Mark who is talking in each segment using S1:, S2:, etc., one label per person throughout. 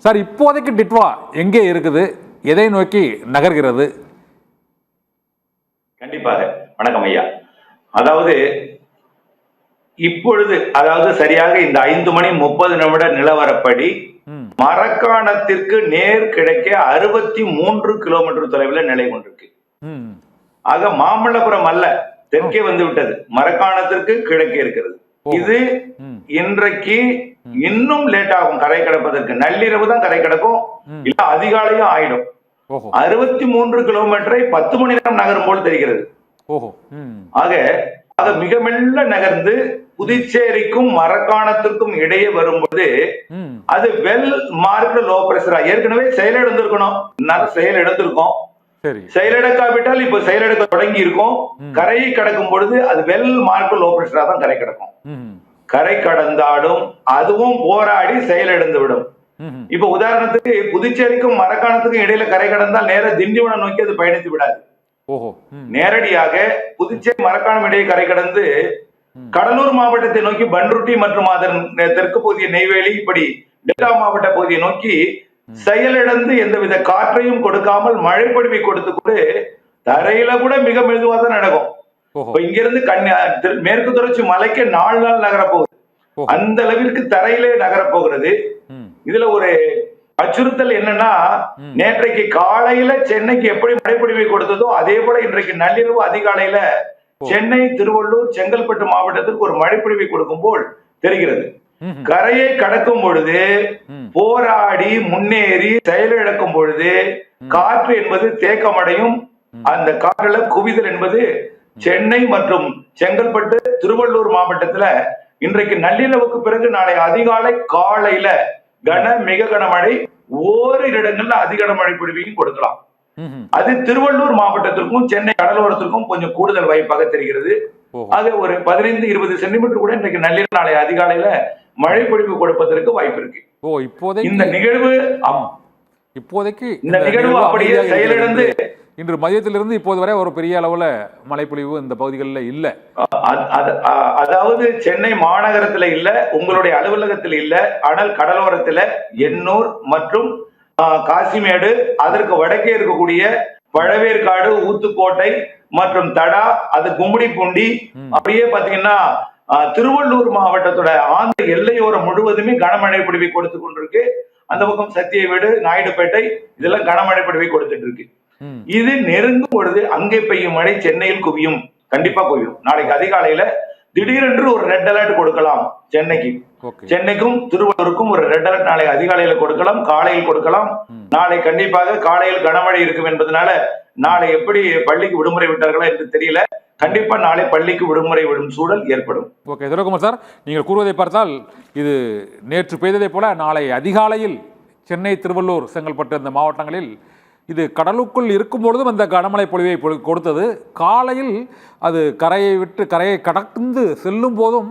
S1: Sir இப்போதைக்கு டிட்வா எங்கே இருக்குது, எதை நோக்கி நகர்கிறது?
S2: கண்டிப்பாக. வணக்கம் ஐயா. அதாவது இப்பொழுது சரியாக இந்த 5:30 நிலவரப்படி மரக்காணத்திற்கு நேர் கிடைக்க 63 கிலோமீட்டர் தொலைவில் நிலை கொண்டிருக்கு. ஆக மாமல்லபுரம் அல்ல, தெற்கே வந்து விட்டது, மரக்காணத்திற்கு கிழக்கே இருக்கிறது. இது இன்றைக்கு இன்னும் லேட் ஆகும் கரை கடப்பதற்கு. நள்ளிரவு தான் கரை கடக்கும், இல்ல அதிகாலையும் ஆயிடும். 63 கிலோமீட்டரை 10 மணி நேரம் நகரும் போல் தெரிகிறது. ஆக மிக மெல்ல நகர்ந்து புதுச்சேரிக்கும் மரக்காணத்திற்கும் இடையே வரும்போது அது வெல் மார்க்டு லோ பிரஷரா ஏற்கனவே செயலிழந்திருக்கணும். செயல் எடுத்திருக்கோம், செயலிழக்காவிட்டால் இப்ப செயலிழக்க தொடங்கி இருக்கும். கரையை கடக்கும் பொழுது அது வெல் மார்க்டு லோ பிரஷரா தான் கரை கடக்கும். கரை கடந்தாலும் அதுவும் போராடி செயலிழந்து விடும். இப்ப உதாரணத்துக்கு புதுச்சேரிக்கும் மரக்காணத்துக்கும் இடையில கரை கடந்தால் நேர திண்டிவனம் நோக்கி அது பயணித்து விடாது. நேரடியாக புதுச்சேரி மரக்காணம் இடையே கரை கடந்து கடலூர் மாவட்டத்தை நோக்கி பன்ருட்டி மற்றும் அதன் தெற்கு பகுதிய நெய்வேலி, இப்படி டெல்டா மாவட்ட பகுதியை நோக்கி செயலிழந்து எந்தவித காற்றையும் கொடுக்காமல் மழை பொழிவை கொடுத்து கூட தரையில கூட மிக மெதுவாக தான் நடக்கும். இங்கிருந்து மேற்கு தொடர்ச்சி மலைக்கு 4 நாள் நகரப்போகுது. அந்த அளவிற்கு தரையிலே நகரப்போகிறது. இதுல ஒரு அச்சுறுத்தல் என்னன்னா, நேற்றைக்கு காலையில சென்னைக்கு எப்படி மழைப்பொழிவை கொடுத்ததோ அதே போல இன்றைக்கு நள்ளிரவு அதிகாலையில சென்னை, திருவள்ளூர், செங்கல்பட்டு மாவட்டத்திற்கு ஒரு மழைப்பொழிவை கொடுக்கும் போல் தெரிகிறது. கரையை கடக்கும் பொழுது போராடி முன்னேறி செயலிழக்கும் பொழுது காற்று என்பது தேக்கமடையும். அந்த காற்றுல குவிதல் என்பது சென்னை மற்றும் செங்கல்பட்டு, திருவள்ளூர் மாவட்டத்துல இன்றைக்கு நள்ளிரவுக்கு பிறகு நாளை அதிகாலை காலையில மிக கனமழை, ஓரிரு இடங்கள்ல அதிக மழை பொழிவையும் கொடுக்கலாம். அது திருவள்ளூர் மாவட்டத்திற்கும் சென்னை கடலோரத்திற்கும் கொஞ்சம் கூடுதல் வாய்ப்பாக தெரிகிறது. ஆக ஒரு 15-20 சென்டிமீட்டர் கூட இன்றைக்கு நள்ளிரவு நாளை அதிகாலையில மழை பொழிவு கொடுப்பதற்கு வாய்ப்பு இருக்கு. இந்த நிகழ்வு
S1: இப்போதைக்கு
S2: இந்த நிகழ்வு அப்படியே செயலிழந்து
S1: இன்று மதியத்திலிருந்து இப்போது வரை ஒரு பெரிய அளவுல மழைப்பொழிவு இந்த பகுதிகளில் இல்ல.
S2: அதாவது சென்னை மாநகரத்துல இல்ல, உங்களுடைய அலுவலகத்தில் இல்ல, ஆனால் கடலோரத்துல எண்ணூர் மற்றும் காசிமேடு, அதற்கு வடக்கே இருக்கக்கூடிய பழவேற்காடு, ஊத்துக்கோட்டை மற்றும் தடா, அது கும்மிடிப்பூண்டி, அப்படியே பாத்தீங்கன்னா திருவள்ளூர் மாவட்டத்தோட ஆந்திர எல்லையோரம் முழுவதுமே கனமழை பொழிவை கொடுத்து கொண்டிருக்கு. அந்த பக்கம் சத்தியவேடு, நாயுடுபேட்டை, இதெல்லாம் கனமழை பொழிவை கொடுத்துட்டு இருக்கு. இது நெருங்கும் பொழுது அங்கே பெய்யும் மழை சென்னையில் குவியும், கண்டிப்பா குவியும். நாளைக்கு அதிகாலையில திடீரென்று ஒரு ரெட் அலர்ட் கொடுக்கலாம். சென்னைக்கும் திருவள்ளூருக்கும் ஒரு ரெட் அலர்ட் நாளை அதிகாலையில கொடுக்கலாம், காலையில் கொடுக்கலாம். நாளை கண்டிப்பாக காலையில் கனமழை இருக்கும் என்பதனால நாளை எப்படி பள்ளிக்கு விடுமுறை விட்டார்களா என்று தெரியல. கண்டிப்பா நாளை பள்ளிக்கு விடுமுறை விடும் சூழல் ஏற்படும்.
S1: ஓகே துரைக்குமார் சார், நீங்கள் கூறுவதை பார்த்தால் இது நேற்று பெய்ததை போல நாளை அதிகாலையில் சென்னை, திருவள்ளூர், செங்கல்பட்டு அந்த மாவட்டங்களில் இது கடலுக்குள் இருக்கும் பொழுதும் அந்த கனமழை பொழிவை கொடுத்தது. காலையில் அது கரையை கடந்து செல்லும் போதும்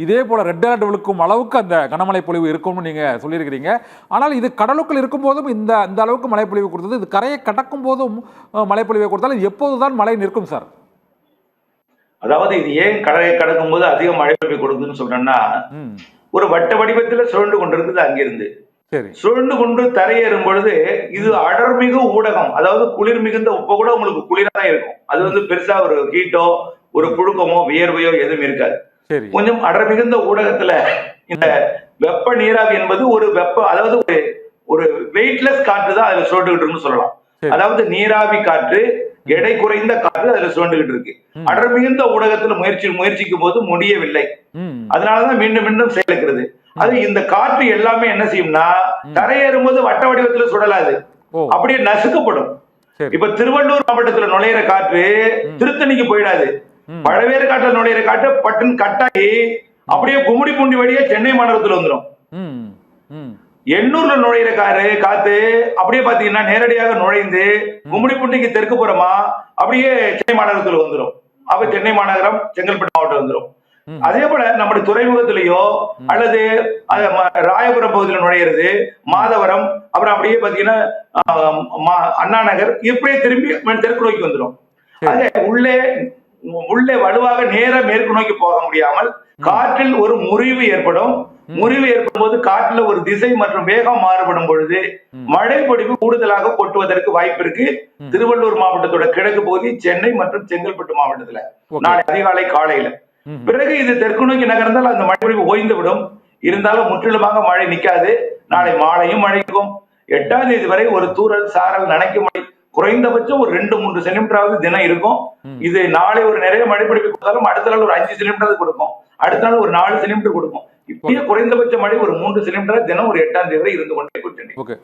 S1: இதே போல ரெட் அலர்ட் விழுக்கும் அளவுக்கு அந்த கனமழை பொழிவு இருக்கும்னு நீங்க சொல்லியிருக்கிறீங்க. ஆனால் இது கடலுக்குள் இருக்கும் போதும் இந்த அளவுக்கு மழை பொழிவு கொடுத்தது, இது கரையை கடக்கும் போதும் மழை பொழிவை கொடுத்தாலும் எப்போதுதான் மழை நிற்கும் சார்?
S2: அதாவது இது ஏன் கரையை கடக்கும் போது அதிக மழை பொழிவை கொடுக்குதுன்னு சொல்றேன்னா, ஒரு வட்ட வடிவத்துல சுழண்டு கொண்டிருக்குது. அங்கிருந்து சுழண்டு கொண்டு தரையேறும் பொழுது இது அடர்மிகு ஊடகம், அதாவது குளிர் மிகுந்த, உப்ப கூட உங்களுக்கு குளிரா தான் இருக்கும். அது பெருசா ஒரு ஹீட்டோ ஒரு புழுக்கமோ வியர்வையோ எதுவும் இருக்காது. கொஞ்சம் அடர் மிகுந்த ஊடகத்துல இந்த வெப்ப நீராவி என்பது ஒரு அதாவது ஒரு வெயிட்லெஸ் காற்று தான் அதுல சுழண்டுகிட்டு இருக்குன்னு சொல்லலாம். அதாவது நீராவி காற்று, எடை குறைந்த காற்று அதுல சுழண்டுகிட்டு இருக்கு. அடர் மிகுந்த ஊடகத்துல முயற்சிக்கும் போது முடியவில்லை. அதனாலதான் மீண்டும் மீண்டும் செயலுக்கிறது. அது இந்த காற்று எல்லாமே என்ன செய்யும்னா தரையேறும் போது வட்ட வடிவத்துல சுடலாது, அப்படியே நசுக்கப்படும். இப்ப திருவள்ளூர் மாவட்டத்துல நுழையிற காற்று திருத்தணிக்கு போயிடாது. பழவேற்காட்டுல நுழையிற காற்று பட்டுன்னு கட்டாயி அப்படியே கும்மிடிப்பூண்டி வழியே சென்னை மாநகரத்துல வந்துடும். எண்ணூர்ல நுழையிற காத்து அப்படியே பாத்தீங்கன்னா நேரடியாக நுழைந்து கும்மிடிப்பூண்டிக்கு தெற்கு புறமா அப்படியே சென்னை மாநகரத்துல வந்துடும். அப்ப சென்னை மாநகரம், செங்கல்பட்டு மாவட்டம் வந்துடும். அதே போல நம்முடைய துறைமுகத்திலேயோ அல்லது ராயபுரம் பகுதியில் நுழையிறது, மாதவரம், அப்புறம் அப்படியே பாத்தீங்கன்னா அண்ணா நகர், இப்படியே திரும்பி தெற்கு நோக்கி வந்துடும். உள்ளே வலுவாக நேர மேற்கு நோக்கி போக முடியாமல் காற்றில் ஒரு முறிவு ஏற்படும். முறிவு ஏற்படும் போது காற்றுல ஒரு திசை மற்றும் வேகம் மாறுபடும் பொழுது மழை பொழிவு கூடுதலாக கொட்டுவதற்கு வாய்ப்பு இருக்கு. திருவள்ளூர் மாவட்டத்தோட கிழக்கு பகுதி, சென்னை மற்றும் செங்கல்பட்டு மாவட்டத்துல நாளை அதிகாலை காலையில. பிறகு இது தெற்கு நோக்கி நகர்ந்தால் அந்த மழை பொழிவு ஓய்ந்து விடும். இருந்தாலும் முற்றிலுமாக மழை நிக்காது. நாளை மாலையும் மழைக்கும் 8ஆம் தேதி வரை ஒரு தூறல் சாரல் நனைக்கும் மழை குறைந்தபட்சம் ஒரு 2-3 சென்டிமீட்டராவது தினம் இருக்கும். இது நாளை ஒரு நிறைய மழை பொழிவு கொடுத்தாலும் அடுத்த நாள் ஒரு 5 சென்டிமீட்டர் கொடுக்கும், அடுத்த நாள் ஒரு 4 சென்டிமீட்டர் கொடுக்கும். இப்படியே குறைந்தபட்ச மழை ஒரு 3 சென்டிமீட்டர் தினம் ஒரு 8ஆம் தேதி வரை இருந்து கொண்டே இருக்கும்.